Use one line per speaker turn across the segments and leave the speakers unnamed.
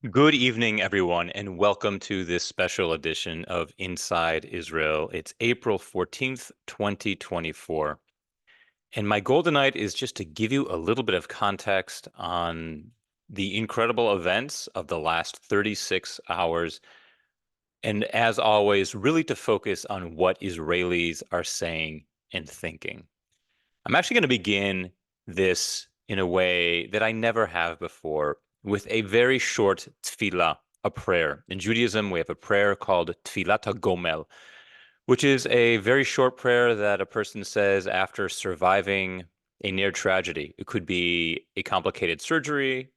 Good evening, everyone, and welcome to this special edition of Inside Israel. It's April 14th, 2024. And my goal tonight is just to give you a little bit of context on the incredible events of the last 36 hours. And as always, really to focus on what Israelis are saying and thinking. I'm actually going to begin this in a way that I never have before with a very short tefillah, a prayer. In Judaism, we have a prayer called Tfilat HaGomel, which is a very short prayer that a person says after surviving a near tragedy. It could be a complicated surgery.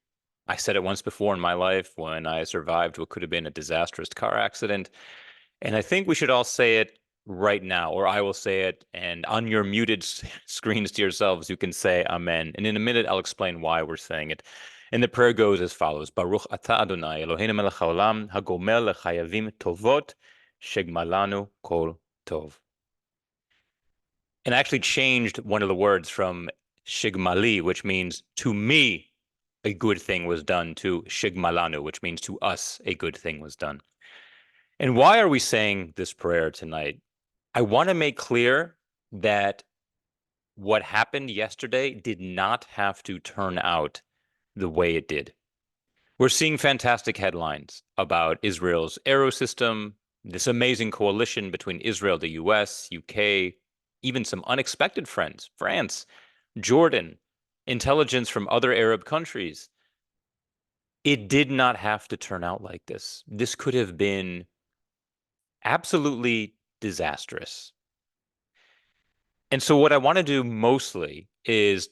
I said it once before in my life when I survived what could have been a disastrous car accident. And I think we should all say it right now, or I will say it. And on your muted screens to yourselves, you can say Amen. And in a minute, I'll explain why we're saying it. And the prayer goes as follows: Baruch atah Adonai Eloheinu melech haolam hagomel lechayavim tovot shegmalanu kol tov. And I actually changed one of the words from shigmali, which means to me a good thing was done, to shigmalanu, which means to us a good thing was done. And why are we saying this prayer tonight? I want to make clear that what happened yesterday did not have to turn out the way it did. We're seeing fantastic headlines about Israel's aero system, this amazing coalition between Israel, the US, UK, even some unexpected friends, France, Jordan, intelligence from other Arab countries. It did not have to turn out like this. This could have been absolutely disastrous. And so what I want to do mostly is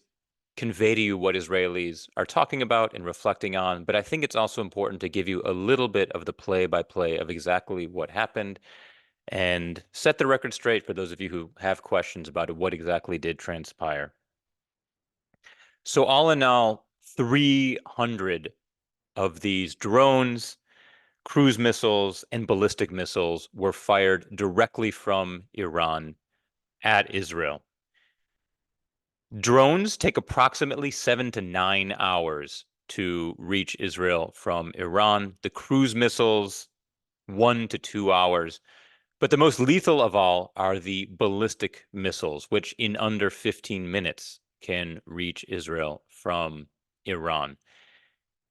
convey to you what Israelis are talking about and reflecting on, but I think it's also important to give you a little bit of the play-by-play of exactly what happened and set the record straight for those of you who have questions about what exactly did transpire. So all in all, 300 of these drones, cruise missiles, and ballistic missiles were fired directly from Iran at Israel. Drones take approximately 7 to 9 hours to reach Israel from Iran. The cruise missiles, 1 to 2 hours. But the most lethal of all are the ballistic missiles, which in under 15 minutes can reach Israel from Iran.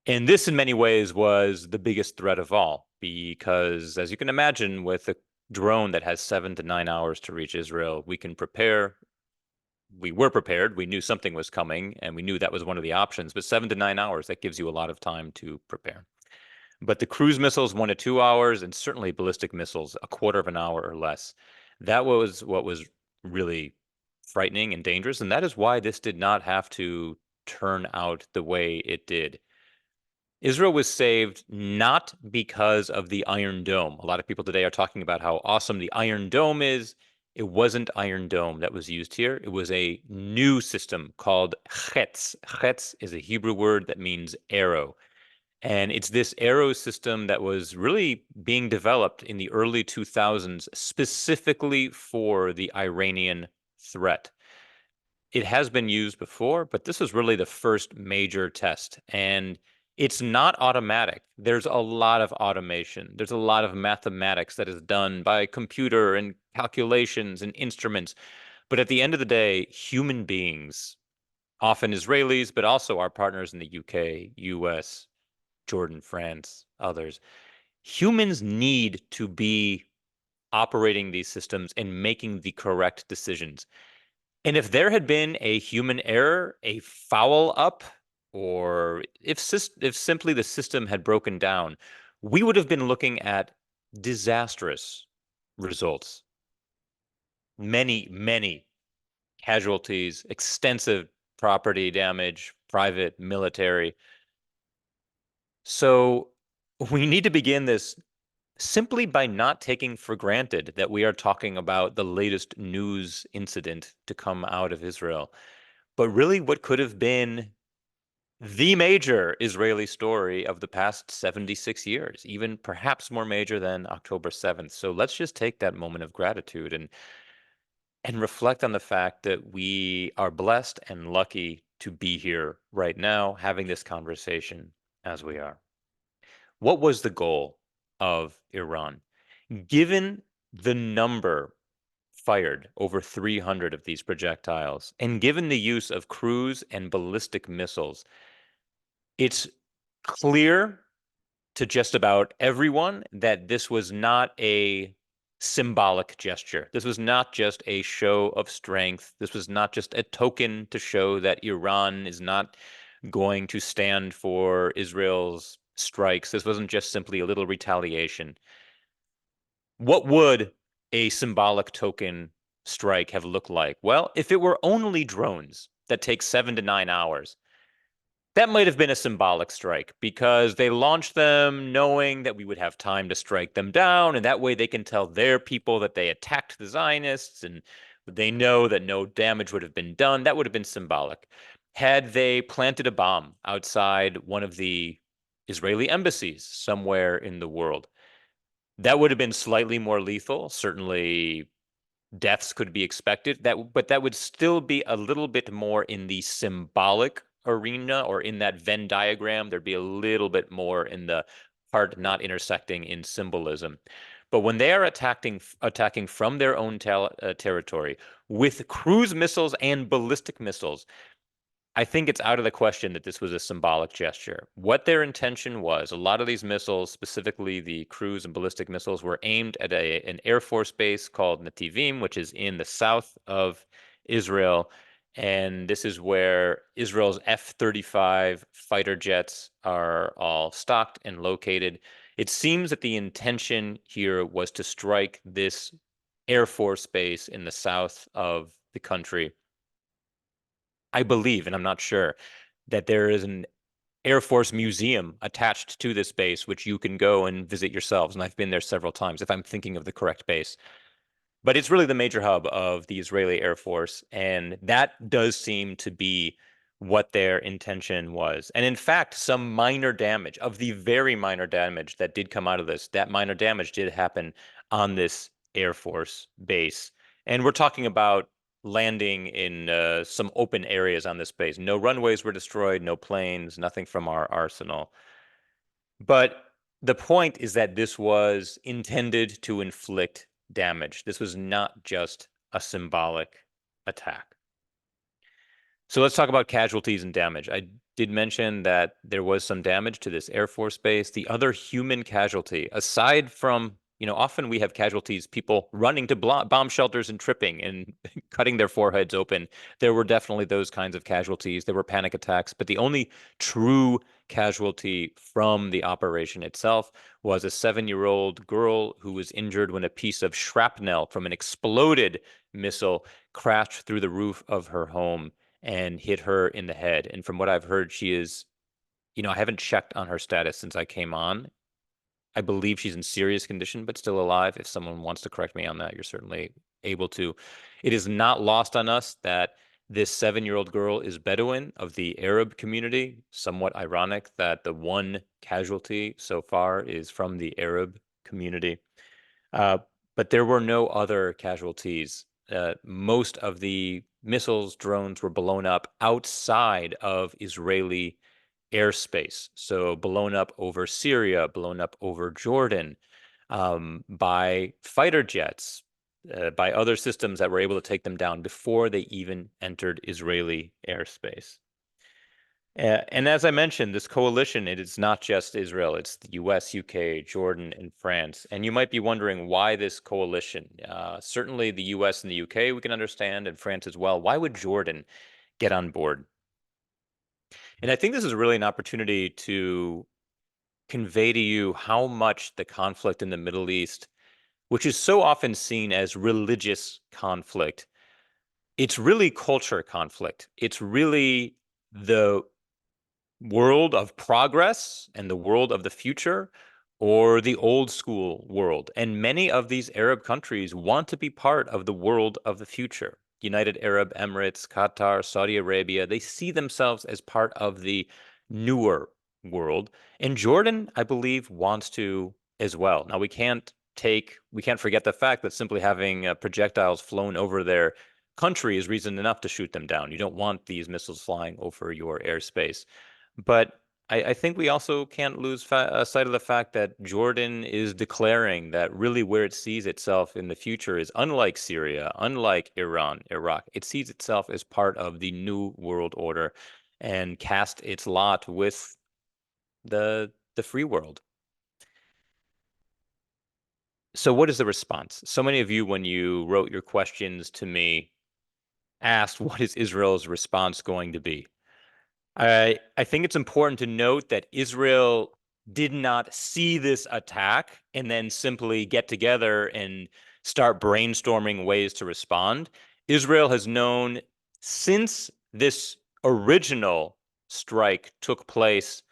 And this, in many ways, was the biggest threat of all, because as you can imagine, with a drone that has 7 to 9 hours to reach Israel, we can prepare. We were prepared. We knew something was coming, and we knew that was one of the options. But 7 to 9 hours, that gives you a lot of time to prepare. But the cruise missiles, 1 to 2 hours, and certainly ballistic missiles, a quarter of an hour or less. That was what was really frightening and dangerous. And that is why this did not have to turn out the way it did. Israel was saved not because of the Iron Dome. A lot of people today are talking about how awesome the Iron Dome is. It wasn't Iron Dome that was used here. It was a new system called Chetz. Chetz is a Hebrew word that means arrow. And it's this arrow system that was really being developed in the early 2000s specifically for the Iranian threat. It has been used before, but this was really the first major test. And it's not automatic. There's a lot of automation. There's a lot of mathematics that is done by computer and calculations and instruments. But at the end of the day, human beings, often Israelis, but also our partners in the UK, US, Jordan, France, others, humans need to be operating these systems and making the correct decisions. And if there had been a human error, a foul up, or if simply the system had broken down, we would have been looking at disastrous results. Many, many casualties, extensive property damage, private, military. So we need to begin this simply by not taking for granted that we are talking about the latest news incident to come out of Israel, but really what could have been the major Israeli story of the past 76 years, even perhaps more major than October 7th. So let's just take that moment of gratitude and reflect on the fact that we are blessed and lucky to be here right now having this conversation as we are. What was the goal of Iran? Given the number fired, over 300 of these projectiles, and given the use of cruise and ballistic missiles, it's clear to just about everyone that this was not a symbolic gesture. This was not just a show of strength. This was not just a token to show that Iran is not going to stand for Israel's strikes. This wasn't just simply a little retaliation. What would a symbolic token strike have looked like? Well, if it were only drones that take 7 to 9 hours, that might have been a symbolic strike because they launched them knowing that we would have time to strike them down, and that way they can tell their people that they attacked the Zionists, and they know that no damage would have been done. That would have been symbolic. Had they planted a bomb outside one of the Israeli embassies somewhere in the world, that would have been slightly more lethal. Certainly, deaths could be expected. But that would still be a little bit more in the symbolic arena, or in that Venn diagram. There'd be a little bit more in the part not intersecting in symbolism. But when they are attacking from their own territory with cruise missiles and ballistic missiles, I think it's out of the question that this was a symbolic gesture. What their intention was, a lot of these missiles, specifically the cruise and ballistic missiles, were aimed at an Air Force base called Netivim, which is in the south of Israel. And this is where Israel's F-35 fighter jets are all stocked and located. It seems that the intention here was to strike this Air Force base in the south of the country. I believe, and I'm not sure, that there is an Air Force museum attached to this base, which you can go and visit yourselves. And I've been there several times, if I'm thinking of the correct base. But it's really the major hub of the Israeli Air Force, and that does seem to be what their intention was. And in fact, some minor damage, of the very minor damage that did come out of this, that minor damage did happen on this Air Force base. And we're talking about landing in some open areas on this base. No runways were destroyed, no planes, nothing from our arsenal. But the point is that this was intended to inflict damage. This was not just a symbolic attack. So let's talk about casualties and damage. I did mention that there was some damage to this Air Force base. The other human casualty, aside from, often we have casualties, people running to bomb shelters and tripping and cutting their foreheads open. There were definitely those kinds of casualties. There were panic attacks, but the only true casualty from the operation itself was a 7-year-old girl who was injured when a piece of shrapnel from an exploded missile crashed through the roof of her home and hit her in the head. And from what I've heard, she is, I haven't checked on her status since I came on. I believe she's in serious condition, but still alive. If someone wants to correct me on that, you're certainly able to. It is not lost on us that this 7-year-old girl is Bedouin of the Arab community. Somewhat ironic that the one casualty so far is from the Arab community. But there were no other casualties. Most of the missiles, drones were blown up outside of Israeli airspace. So blown up over Syria, blown up over Jordan, by fighter jets, by other systems that were able to take them down before they even entered Israeli airspace. And as I mentioned, this coalition, it is not just Israel, it's the US, UK, Jordan, and France. And you might be wondering why this coalition? Certainly the US and the UK we can understand, and France as well. Why would Jordan get on board? And I think this is really an opportunity to convey to you how much the conflict in the Middle East, which is so often seen as religious conflict, it's really culture conflict. It's really the world of progress and the world of the future, or the old school world. And many of these Arab countries want to be part of the world of the future. United Arab Emirates, Qatar, Saudi Arabia, they see themselves as part of the newer world. And Jordan, I believe, wants to as well. Now, we can't forget the fact that simply having projectiles flown over their country is reason enough to shoot them down. You don't want these missiles flying over your airspace. But I think we also can't lose sight of the fact that Jordan is declaring that really where it sees itself in the future is unlike Syria, unlike Iran, Iraq. It sees itself as part of the new world order and cast its lot with the free world. So what is the response? So many of you, when you wrote your questions to me, asked what is Israel's response going to be? I think it's important to note that Israel did not see this attack and then simply get together and start brainstorming ways to respond. Israel has known since this original strike took place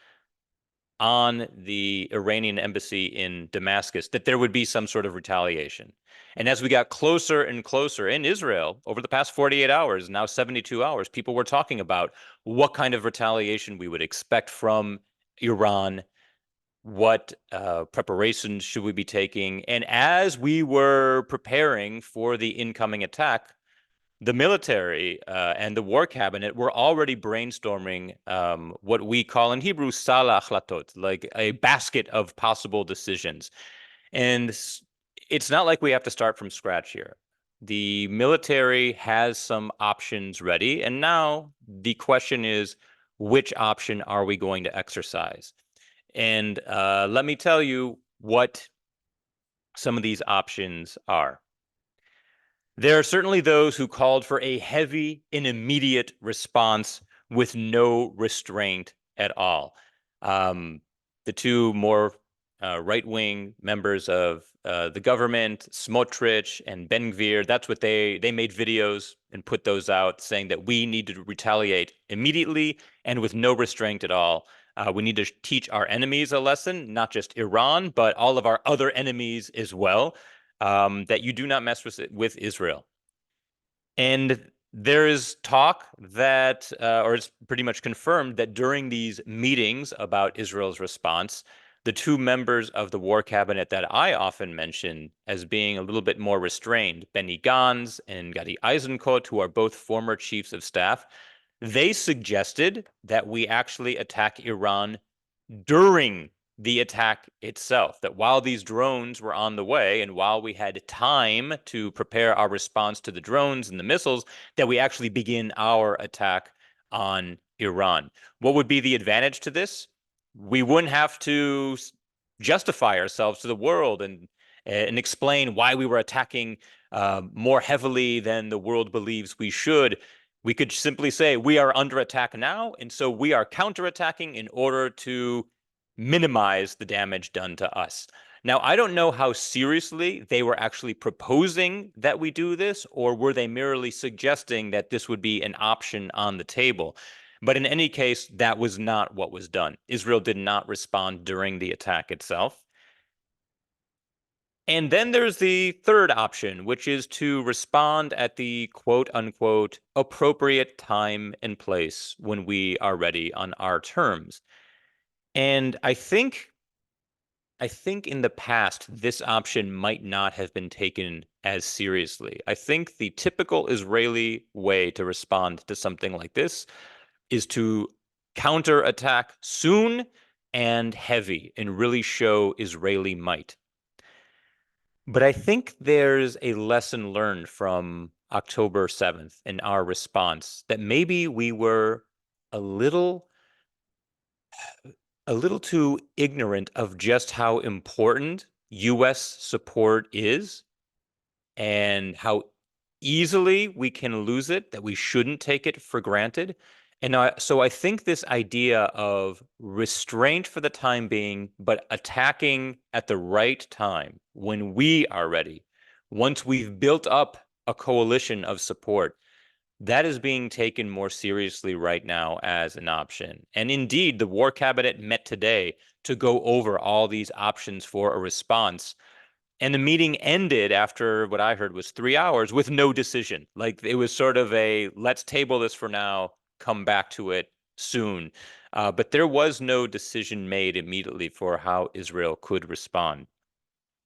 on the Iranian embassy in Damascus that there would be some sort of retaliation. And as we got closer and closer in Israel over the past 48 hours, now 72 hours, people were talking about what kind of retaliation we would expect from Iran, what preparations should we be taking. And as we were preparing for the incoming attack, the military and the war cabinet were already brainstorming what we call in Hebrew sal ha'achlatot, like a basket of possible decisions. And it's not like we have to start from scratch here. The military has some options ready, and now the question is, which option are we going to exercise? And let me tell you what some of these options are. There are certainly those who called for a heavy and immediate response with no restraint at all. The two more right-wing members of the government, Smotrich and Ben Gvir, that's what they made videos and put those out saying that we need to retaliate immediately and with no restraint at all. We need to teach our enemies a lesson, not just Iran, but all of our other enemies as well, that you do not mess with Israel. And there is talk that, or it's pretty much confirmed that during these meetings about Israel's response, the two members of the war cabinet that I often mention as being a little bit more restrained, Benny Gantz and Gadi Eisenkot, who are both former chiefs of staff, they suggested that we actually attack Iran during the attack itself, that while these drones were on the way and while we had time to prepare our response to the drones and the missiles, that we actually begin our attack on Iran. What would be the advantage to this? We wouldn't have to justify ourselves to the world and explain why we were attacking more heavily than the world believes we should. We could simply say we are under attack now, and so we are counterattacking in order to minimize the damage done to us. Now, I don't know how seriously they were actually proposing that we do this, or were they merely suggesting that this would be an option on the table? But in any case, that was not what was done. Israel did not respond during the attack itself. And then there's the third option, which is to respond at the quote unquote appropriate time and place when we are ready on our terms. And I think in the past, this option might not have been taken as seriously. I think the typical Israeli way to respond to something like this is to counterattack soon and heavy and really show Israeli might. But I think there's a lesson learned from October 7th in our response that maybe we were a little too ignorant of just how important US support is and how easily we can lose it, that we shouldn't take it for granted. And so I think this idea of restraint for the time being, but attacking at the right time when we are ready, once we've built up a coalition of support, that is being taken more seriously right now as an option. And indeed, the war cabinet met today to go over all these options for a response. And the meeting ended after what I heard was 3 hours with no decision. Like it was sort of a let's table this for now, come back to it soon. But there was no decision made immediately for how Israel could respond.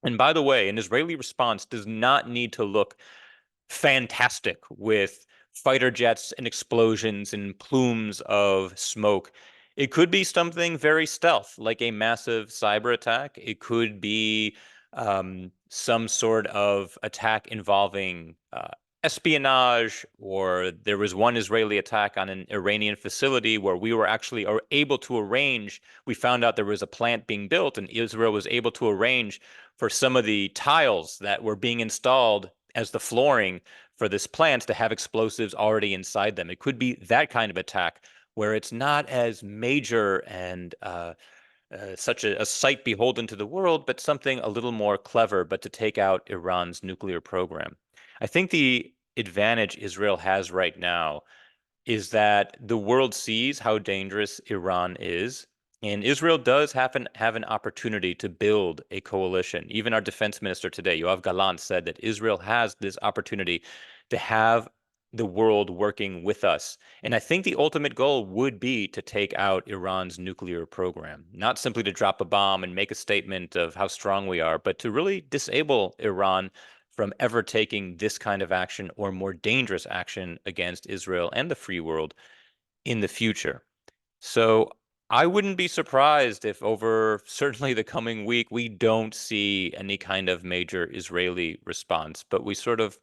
And by the way, an Israeli response does not need to look fantastic with fighter jets and explosions and plumes of smoke. It could be something very stealth, like a massive cyber attack. It could be some sort of attack involving espionage, or there was one Israeli attack on an Iranian facility where we were actually able to arrange. We found out there was a plant being built, and Israel was able to arrange for some of the tiles that were being installed as the flooring for this plant to have explosives already inside them. It could be that kind of attack where it's not as major and such a sight beholden to the world, but something a little more clever, but to take out Iran's nuclear program. I think the advantage Israel has right now is that the world sees how dangerous Iran is. And Israel does have an opportunity to build a coalition. Even our defense minister today, Yoav Gallant, said that Israel has this opportunity to have the world working with us. And I think the ultimate goal would be to take out Iran's nuclear program, not simply to drop a bomb and make a statement of how strong we are, but to really disable Iran from ever taking this kind of action or more dangerous action against Israel and the free world in the future. So I wouldn't be surprised if over certainly the coming week we don't see any kind of major Israeli response, but we sort of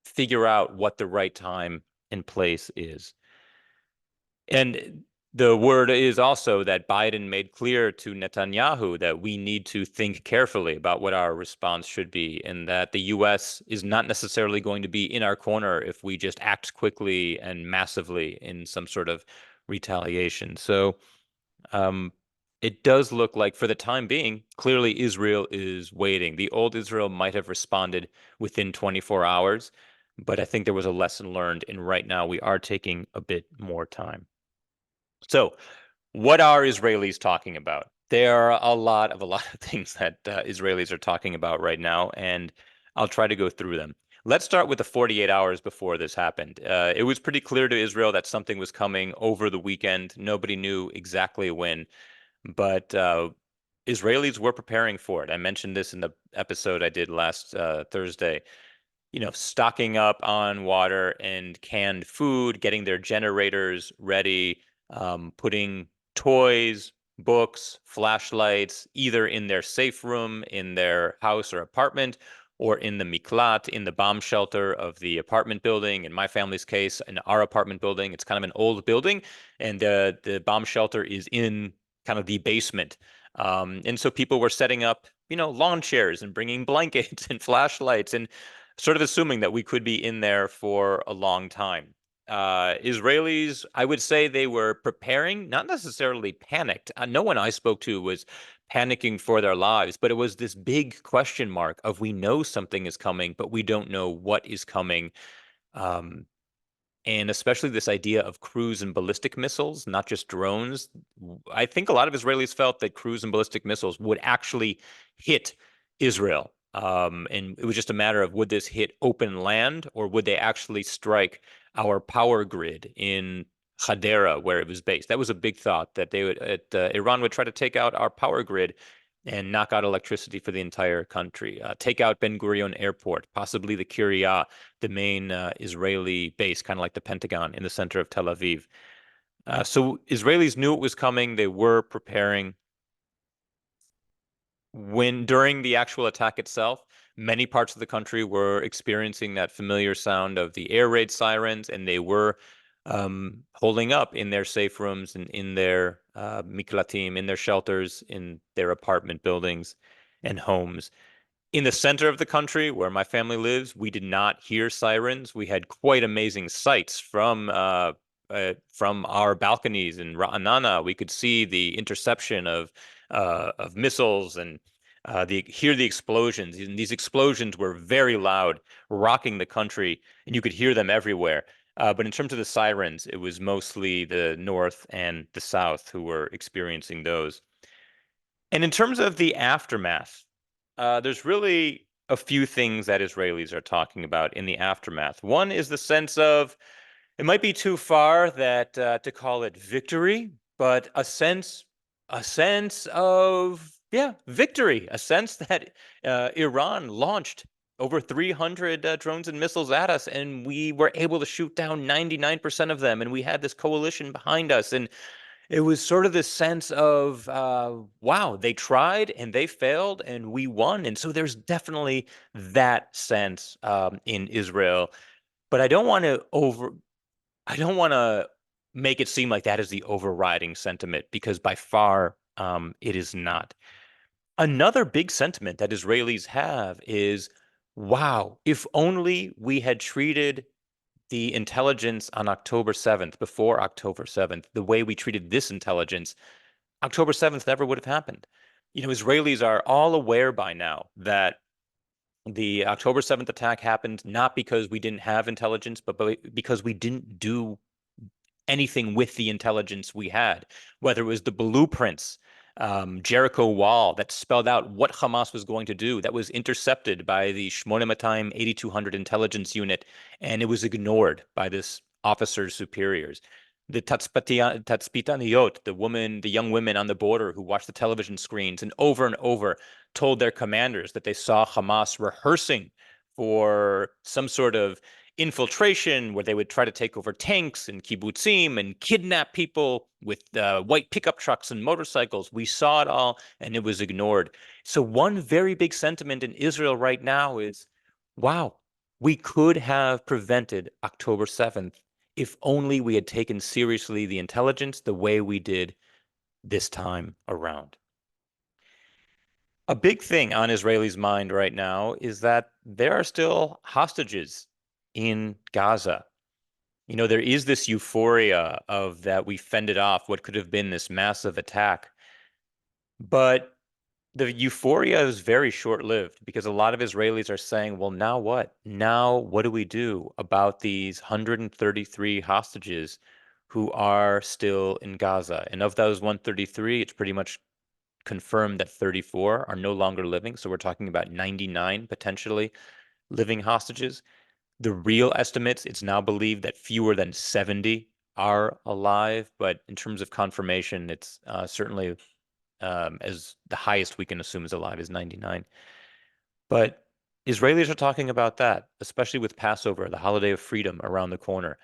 figure out what the right time and place is. And the word is also that Biden made clear to Netanyahu that we need to think carefully about what our response should be, and that the US is not necessarily going to be in our corner if we just act quickly and massively in some sort of retaliation. So it does look like, for the time being, clearly Israel is waiting. The old Israel might have responded within 24 hours, but I think there was a lesson learned, and right now we are taking a bit more time. So, what are Israelis talking about? There are a lot of things that Israelis are talking about right now, and I'll try to go through them. Let's start with the 48 hours before this happened. It was pretty clear to Israel that something was coming over the weekend. Nobody knew exactly when, but Israelis were preparing for it. I mentioned this in the episode I did last Thursday. Stocking up on water and canned food, getting their generators ready, putting toys, books, flashlights, either in their safe room, in their house or apartment, or in the miklat, in the bomb shelter of the apartment building. In my family's case, in our apartment building, it's kind of an old building, and the bomb shelter is in kind of the basement. And so people were setting up, lawn chairs and bringing blankets and flashlights and sort of assuming that we could be in there for a long time. Israelis, I would say they were preparing, not necessarily panicked. No one I spoke to was panicking for their lives, but it was this big question mark of we know something is coming, but we don't know what is coming. Um, and especially this idea of cruise and ballistic missiles, not just drones. I think a lot of Israelis felt that cruise and ballistic missiles would actually hit Israel. And it was just a matter of would this hit open land or would they actually strike our power grid in Hadera, where it was based? That was a big thought that Iran would try to take out our power grid and knock out electricity for the entire country. Take out Ben Gurion Airport, possibly the Kiryat, the main Israeli base, kind of like the Pentagon in the center of Tel Aviv. So Israelis knew it was coming. They were preparing. During the actual attack itself, many parts of the country were experiencing that familiar sound of the air raid sirens, and they were holding up in their safe rooms and in their miklatim, in their shelters, in their apartment buildings and homes. In the center of the country where my family lives, we did not hear sirens. We had quite amazing sights from our balconies in Ra'anana. We could see the interception of missiles and hear the explosions. And these explosions were very loud, rocking the country, and you could hear them everywhere. But in terms of the sirens, it was mostly the north and the south who were experiencing those. And in terms of the aftermath, there's really a few things that Israelis are talking about in the aftermath. One is the sense of it might be too far that to call it victory, but a sense of victory, a sense that Iran launched over 300 drones and missiles at us, and we were able to shoot down 99% of them, and we had this coalition behind us, and It was sort of this sense of, wow, they tried and they failed and we won. And so there's definitely that sense in Israel. But I don't want to make it seem like that is the overriding sentiment because by far it is not. Another big sentiment that Israelis have is, wow, if only we had treated the intelligence on October 7th, before October 7th, the way we treated this intelligence, October 7th never would have happened. Israelis are all aware by now that the October 7th attack happened not because we didn't have intelligence, but because we didn't do anything with the intelligence we had, whether it was the blueprints, Jericho Wall that spelled out what Hamas was going to do, that was intercepted by the Shmonematayim 8200 intelligence unit, and it was ignored by this officer's superiors. The Tatzpitaniyot, the young women on the border who watched the television screens and over told their commanders that they saw Hamas rehearsing for some sort of infiltration where they would try to take over tanks and kibbutzim and kidnap people with white pickup trucks and motorcycles. We saw it all and it was ignored. So one very big sentiment in Israel right now is, wow, we could have prevented October 7th if only we had taken seriously the intelligence the way we did this time around. A big thing on Israelis' mind right now is that there are still hostages in Gaza. There is this euphoria of that we fended off what could have been this massive attack. But the euphoria is very short-lived because a lot of Israelis are saying, well, now what? Now, what do we do about these 133 hostages who are still in Gaza? And of those 133, it's pretty much confirmed that 34 are no longer living. So we're talking about 99 potentially living hostages. The real estimates, it's now believed that fewer than 70 are alive, but in terms of confirmation, it's certainly as the highest we can assume is alive is 99. But Israelis are talking about that, especially with Passover, the holiday of freedom around the corner.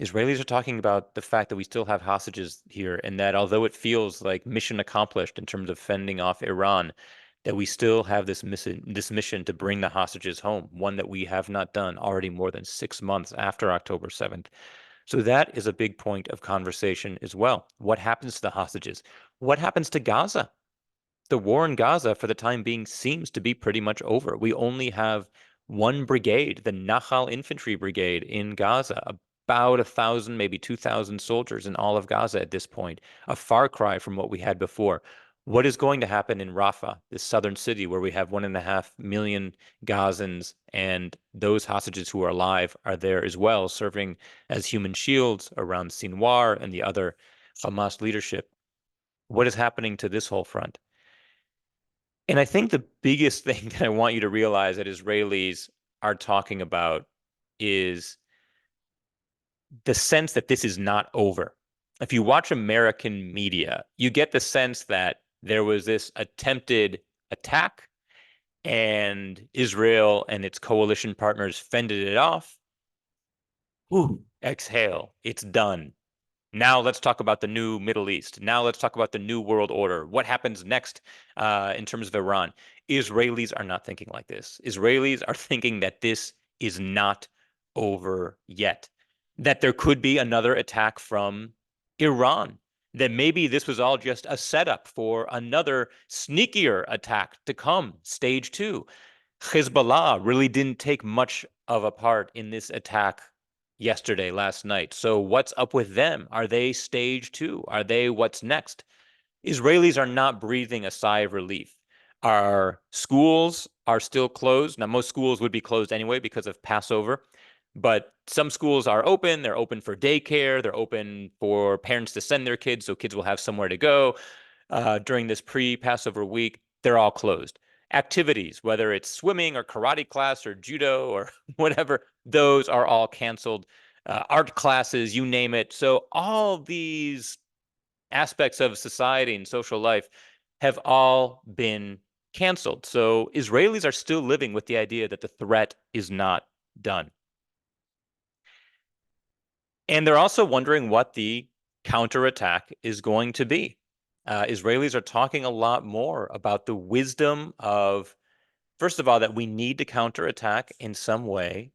Israelis are talking about the fact that we still have hostages here, and that although it feels like mission accomplished in terms of fending off Iran, that we still have this mission to bring the hostages home, one that we have not done already more than 6 months after October 7th. So that is a big point of conversation as well. What happens to the hostages? What happens to Gaza? The war in Gaza, for the time being, seems to be pretty much over. We only have one brigade, the Nahal Infantry Brigade in Gaza, about 1,000, maybe 2,000 soldiers in all of Gaza at this point, a far cry from what we had before. What is going to happen in Rafah, this southern city where we have 1.5 million Gazans, and those hostages who are alive are there as well, serving as human shields around Sinwar and the other Hamas leadership? What is happening to this whole front? And I think the biggest thing that I want you to realize that Israelis are talking about is the sense that this is not over. If you watch American media, you get the sense that there was this attempted attack and Israel and its coalition partners fended it off. Ooh, exhale, it's done. Now let's talk about the new Middle East. Now let's talk about the new world order. What happens next in terms of Iran? Israelis are not thinking like this. Israelis are thinking that this is not over yet, that there could be another attack from Iran, that maybe this was all just a setup for another sneakier attack to come, stage two. Hezbollah really didn't take much of a part in this attack yesterday, last night. So what's up with them? Are they stage two? Are they what's next? Israelis are not breathing a sigh of relief. Our schools are still closed. Now, most schools would be closed anyway because of Passover, but some schools are open. They're open for daycare. They're open for parents to send their kids so kids will have somewhere to go during this pre-Passover week. They're all closed. Activities, whether it's swimming or karate class or judo or whatever, those are all canceled. Art classes, you name it. So all these aspects of society and social life have all been canceled. So Israelis are still living with the idea that the threat is not done. And they're also wondering what the counterattack is going to be. Israelis are talking a lot more about the wisdom of, first of all, that we need to counterattack in some way,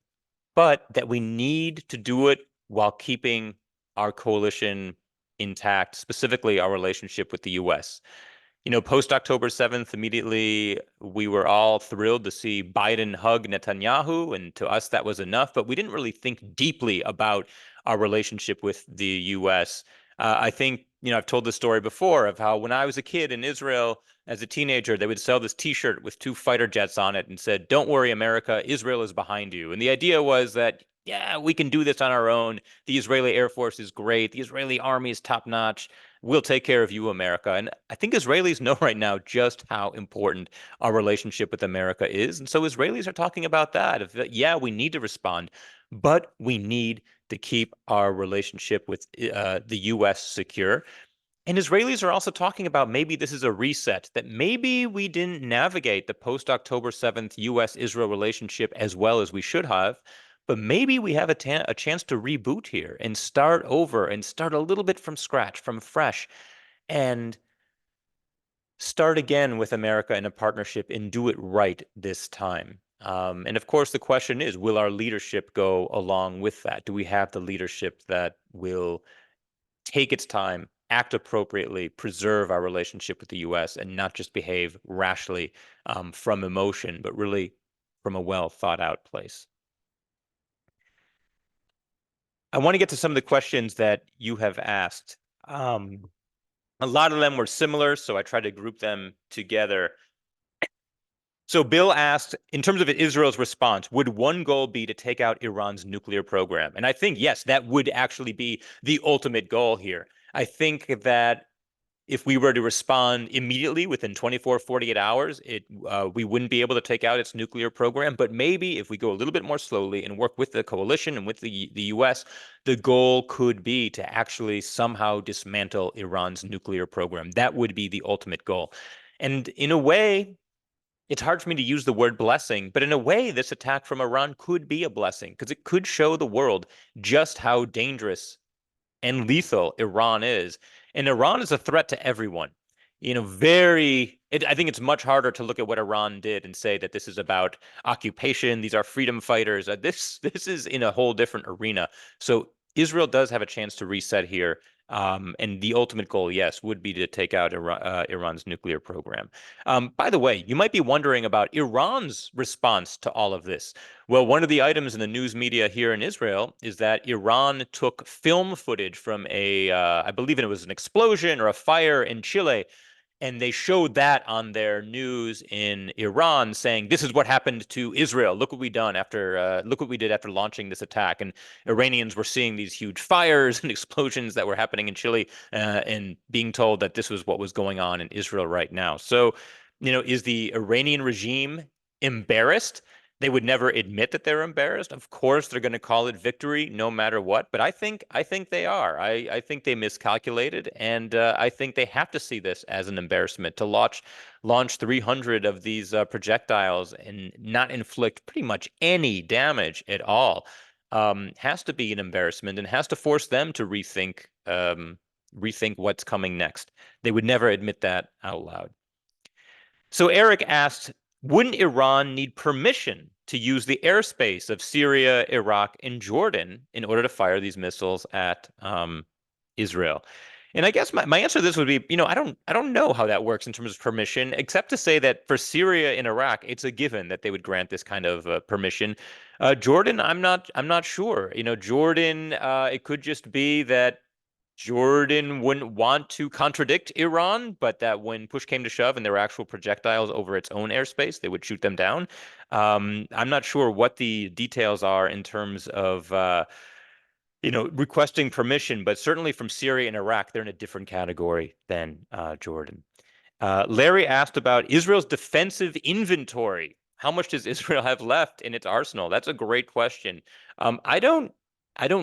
but that we need to do it while keeping our coalition intact, specifically our relationship with the US. Post October 7th, immediately we were all thrilled to see Biden hug Netanyahu, and to us that was enough, but we didn't really think deeply about our relationship with the US. I think, I've told this story before of how when I was a kid in Israel as a teenager, they would sell this T-shirt with two fighter jets on it and said, "Don't worry, America, Israel is behind you." And the idea was that, yeah, we can do this on our own. The Israeli Air Force is great. The Israeli army is top notch. We'll take care of you, America. And I think Israelis know right now just how important our relationship with America is. And so Israelis are talking about that. Yeah, we need to respond, but we need to keep our relationship with the U.S. secure. And Israelis are also talking about maybe this is a reset, that maybe we didn't navigate the post-October 7th U.S.-Israel relationship as well as we should have, but maybe we have a chance to reboot here and start over and start a little bit from scratch, from fresh, and start again with America in a partnership and do it right this time. And of course, the question is, will our leadership go along with that? Do we have the leadership that will take its time, act appropriately, preserve our relationship with the US, and not just behave rashly from emotion, but really from a well thought out place? I want to get to some of the questions that you have asked. A lot of them were similar, so I tried to group them together. So Bill asked, in terms of Israel's response, would one goal be to take out Iran's nuclear program? And I think, yes, that would actually be the ultimate goal here. I think that if we were to respond immediately within 24, 48 hours, we wouldn't be able to take out its nuclear program. But maybe if we go a little bit more slowly and work with the coalition and with the US, the goal could be to actually somehow dismantle Iran's nuclear program. That would be the ultimate goal. And in a way, it's hard for me to use the word blessing, but in a way, this attack from Iran could be a blessing because it could show the world just how dangerous and lethal Iran is. And Iran is a threat to everyone. I think it's much harder to look at what Iran did and say that this is about occupation. These are freedom fighters. This is in a whole different arena. So Israel does have a chance to reset here. And the ultimate goal, yes, would be to take out Iran's nuclear program. By the way, you might be wondering about Iran's response to all of this. Well, one of the items in the news media here in Israel is that Iran took film footage from I believe it was an explosion or a fire in Chile, and they showed that on their news in Iran, saying, "This is what happened to Israel. Look what we done after. Look what we did after launching this attack." And Iranians were seeing these huge fires and explosions that were happening in Chile, and being told that this was what was going on in Israel right now. So, is the Iranian regime embarrassed? They would never admit that they're embarrassed. Of course, they're going to call it victory no matter what. But I think they are. I think they miscalculated, and I think they have to see this as an embarrassment to launch 300 of these projectiles and not inflict pretty much any damage at all. Has to be an embarrassment and has to force them to rethink what's coming next. They would never admit that out loud. So Eric asked, wouldn't Iran need permission to use the airspace of Syria, Iraq, and Jordan in order to fire these missiles at Israel? And I guess my answer to this would be, I don't know how that works in terms of permission, except to say that for Syria and Iraq, it's a given that they would grant this kind of permission. Jordan, I'm not sure. Jordan, it could just be that Jordan wouldn't want to contradict Iran, but that when push came to shove and there were actual projectiles over its own airspace, they would shoot them down. I'm not sure what the details are in terms of requesting permission, but certainly from Syria and Iraq, they're in a different category than Jordan. Larry asked about Israel's defensive inventory. How much does Israel have left in its arsenal? That's a great question. I don't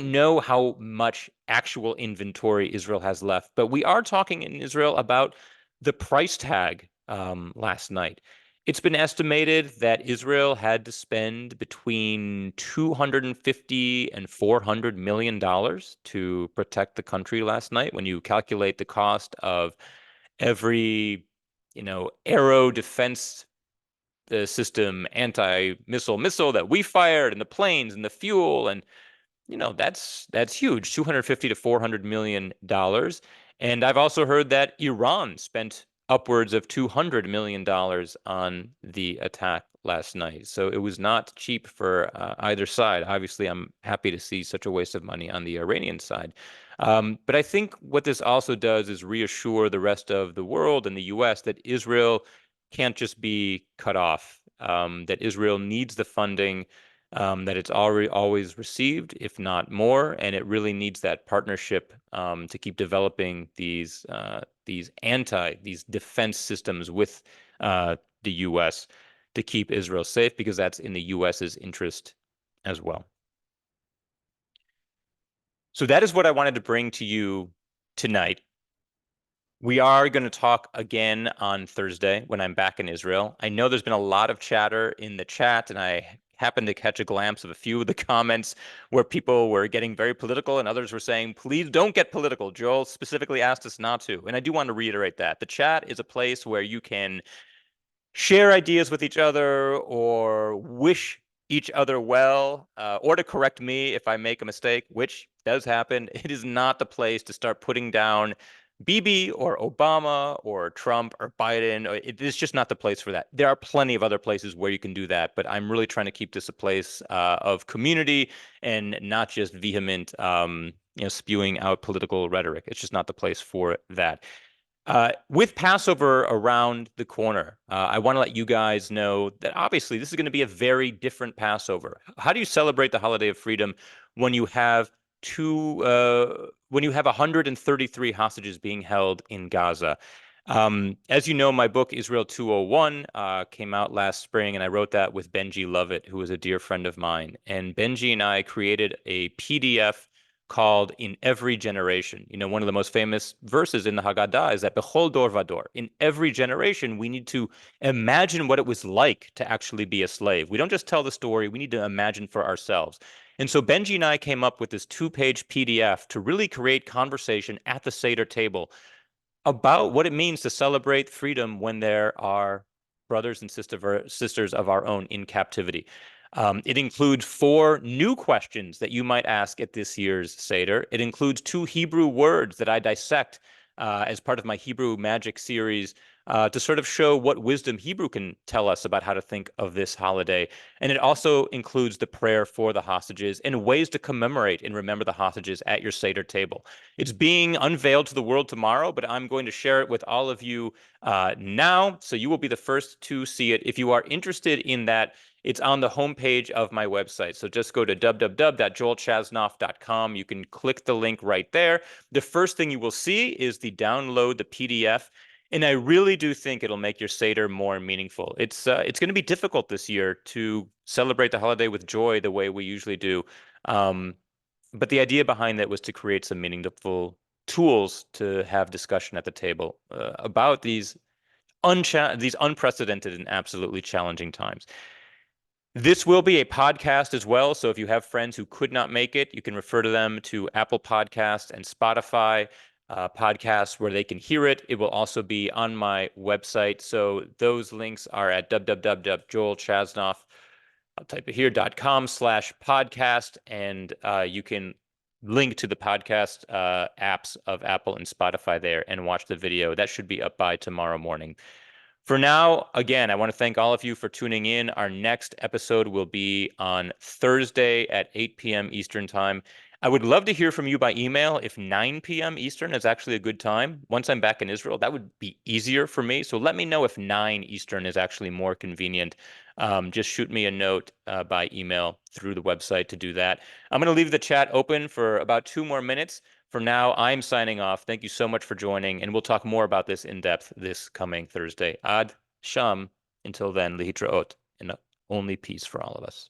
know how much actual inventory Israel has left, but we are talking in Israel about the price tag last night. It's been estimated that Israel had to spend between 250 and $400 million to protect the country last night. When you calculate the cost of every, aero defense system, anti-missile that we fired, and the planes and the fuel, and that's huge, 250 to $400 million. And I've also heard that Iran spent upwards of $200 million on the attack last night. So it was not cheap for either side. Obviously, I'm happy to see such a waste of money on the Iranian side. But I think what this also does is reassure the rest of the world and the US that Israel can't just be cut off, that Israel needs the funding that it's already always received, if not more, and it really needs that partnership to keep developing these defense systems with the U.S. to keep Israel safe, because that's in the U.S.'s interest as well. So that is what I wanted to bring to you tonight. We are going to talk again on Thursday when I'm back in Israel. I know there's been a lot of chatter in the chat, and I happened to catch a glimpse of a few of the comments where people were getting very political and others were saying, please don't get political. Joel specifically asked us not to. And I do want to reiterate that. The chat is a place where you can share ideas with each other or wish each other well, or to correct me if I make a mistake, which does happen. It is not the place to start putting down Bibi or Obama or Trump or Biden. It is just not the place for that. There are plenty of other places where you can do that, but I'm really trying to keep this a place of community and not just vehement, spewing out political rhetoric. It's just not the place for that. With Passover around the corner, I want to let you guys know that obviously this is going to be a very different Passover. How do you celebrate the holiday of freedom when you have 133 hostages being held in Gaza? As you know, my book Israel 201 came out last spring, and I wrote that with Benji Lovett, who is a dear friend of mine. And Benji and I created a PDF called In Every Generation. One of the most famous verses in the Haggadah is that Bechol Dor Vador. In every generation, we need to imagine what it was like to actually be a slave. We don't just tell the story, we need to imagine for ourselves. And so Benji and I came up with this 2-page PDF to really create conversation at the Seder table about what it means to celebrate freedom when there are brothers and sisters of our own in captivity. It includes 4 new questions that you might ask at this year's Seder. It includes 2 Hebrew words that I dissect as part of my Hebrew Magic series to sort of show what wisdom Hebrew can tell us about how to think of this holiday. And it also includes the prayer for the hostages and ways to commemorate and remember the hostages at your Seder table. It's being unveiled to the world tomorrow, but I'm going to share it with all of you now, so you will be the first to see it. If you are interested in that, it's on the homepage of my website. So just go to www.joelchasnoff.com. You can click the link right there. The first thing you will see is the download the PDF. And I really do think it'll make your Seder more meaningful. It's going to be difficult this year to celebrate the holiday with joy the way we usually do. But the idea behind that was to create some meaningful tools to have discussion at the table about these unprecedented and absolutely challenging times. This will be a podcast as well, so if you have friends who could not make it, you can refer to them to Apple Podcasts and Spotify podcasts where they can hear it. It will also be on my website, so those links are at www.joelchasnoff. I'll type it here, .com/podcast, and you can link to the podcast apps of Apple and Spotify there and watch the video. That should be up by tomorrow morning. For now, again, I want to thank all of you for tuning in. Our next episode will be on Thursday at 8 p.m. Eastern Time. I would love to hear from you by email if 9 p.m. Eastern is actually a good time. Once I'm back in Israel, that would be easier for me. So let me know if 9 Eastern is actually more convenient. Just shoot me a note by email through the website to do that. I'm going to leave the chat open for about 2 more minutes. For now, I'm signing off. Thank you so much for joining, and we'll talk more about this in depth this coming Thursday. Ad Sham. Until then, Lihitraot, and only peace for all of us.